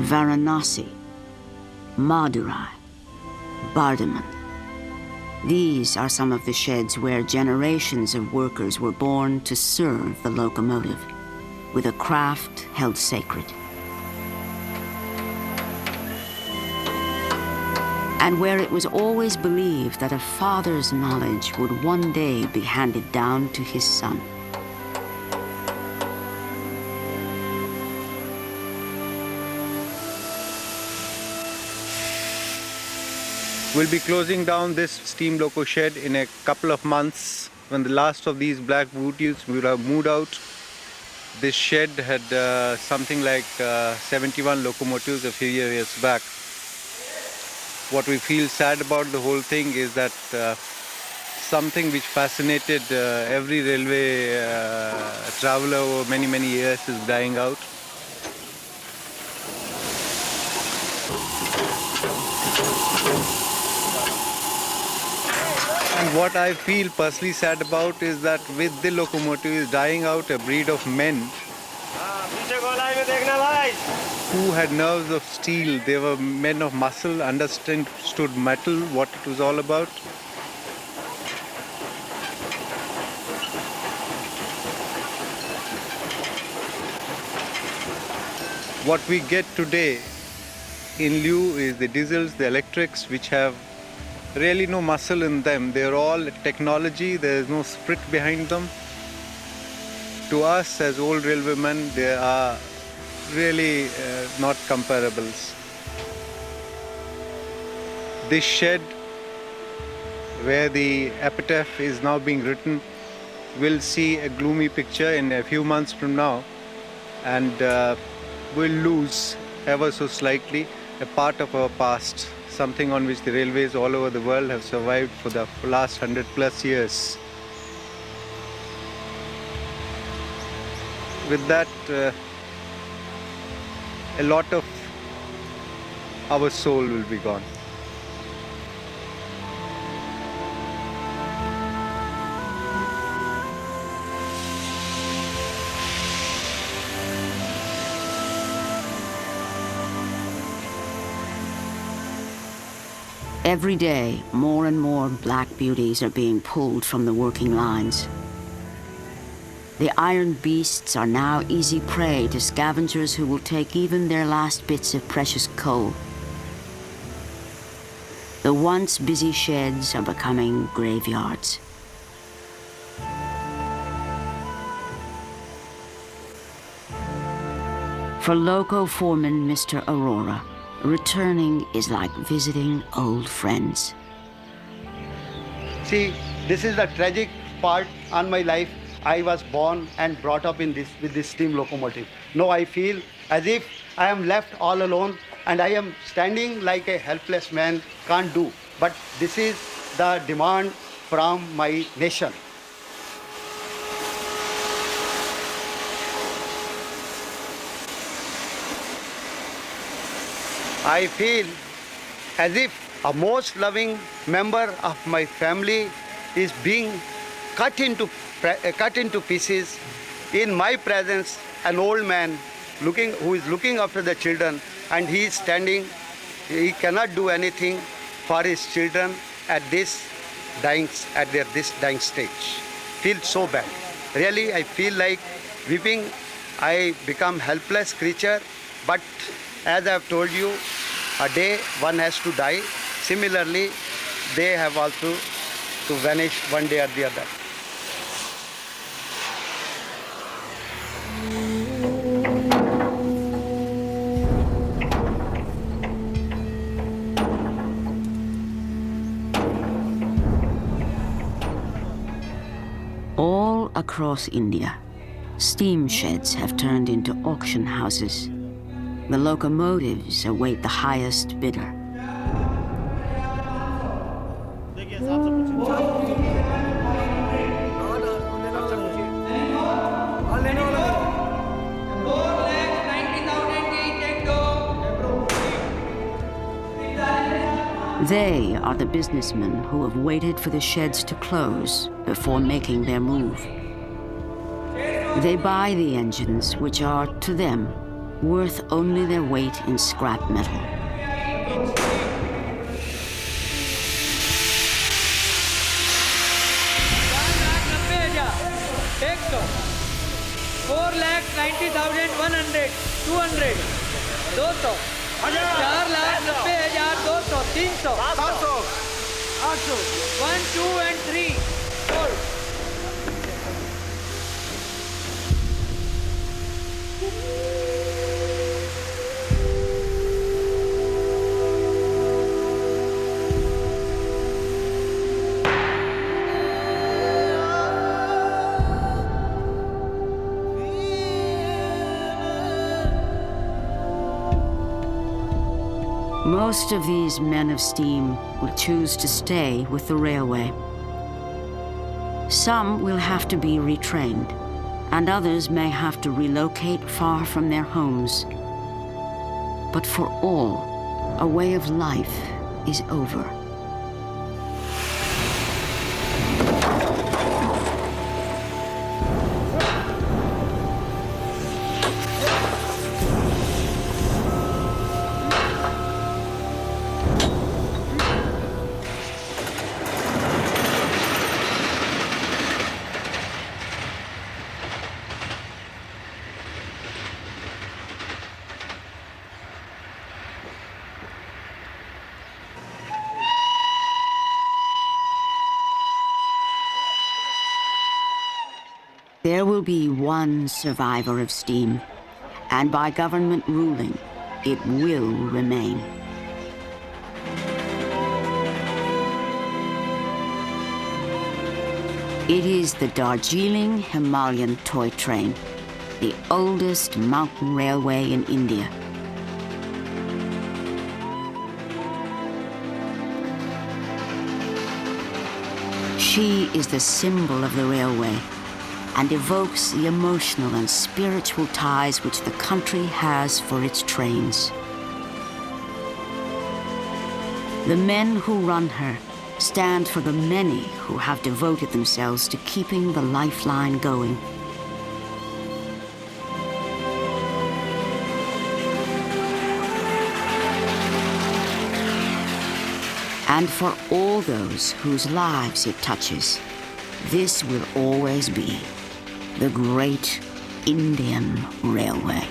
Varanasi, Madurai, Bardhaman. These are some of the sheds where generations of workers were born to serve the locomotive, with a craft held sacred. And where it was always believed that a father's knowledge would one day be handed down to his son. We'll be closing down this steam loco shed in a couple of months when the last of these black booties will have moved out. This shed had something like 71 locomotives a few years back. What we feel sad about the whole thing is that something which fascinated every railway traveler over many, many years is dying out. And what I feel personally sad about is that with the locomotive dying out, a breed of men who had nerves of steel. They were men of muscle, understood metal, what it was all about. What we get today in lieu is the diesels, the electrics, which have really no muscle in them. They're all technology, there is no spirit behind them. To us as old railwaymen, they are really not comparables. This shed, where the epitaph is now being written, will see a gloomy picture in a few months from now, and will lose ever so slightly a part of our past, something on which the railways all over the world have survived for the last 100+ years. With that, a lot of our soul will be gone. Every day, more and more black beauties are being pulled from the working lines. The iron beasts are now easy prey to scavengers who will take even their last bits of precious coal. The once busy sheds are becoming graveyards. For loco foreman Mr. Aurora, returning is like visiting old friends. See, this is the tragic part on my life. I was born and brought up with this steam locomotive. Now I feel as if I am left all alone and I am standing like a helpless man, can't do. But this is the demand from my nation. I feel as if a most loving member of my family is being cut into pieces. In my presence, an old man who is looking after the children, and he is standing. He cannot do anything for his children at this dying stage. Feel so bad. Really, I feel like weeping. I become helpless creature. But as I have told you, a day one has to die. Similarly, they have also to vanish one day or the other. All across India, steam sheds have turned into auction houses. The locomotives await the highest bidder. They are the businessmen who have waited for the sheds to close before making their move. They buy the engines, which are, to them, worth only their weight in scrap metal. Take so. 4,90,100, 200, 200, 4,90,200, 300, 1, 2 and 3, 4. Most of these men of steam will choose to stay with the railway. Some will have to be retrained, and others may have to relocate far from their homes. But for all, a way of life is over. There will be one survivor of steam, and by government ruling, it will remain. It is the Darjeeling Himalayan toy train, the oldest mountain railway in India. She is the symbol of the railway, and evokes the emotional and spiritual ties which the country has for its trains. The men who run her stand for the many who have devoted themselves to keeping the lifeline going. And for all those whose lives it touches, this will always be the great Indian Railway.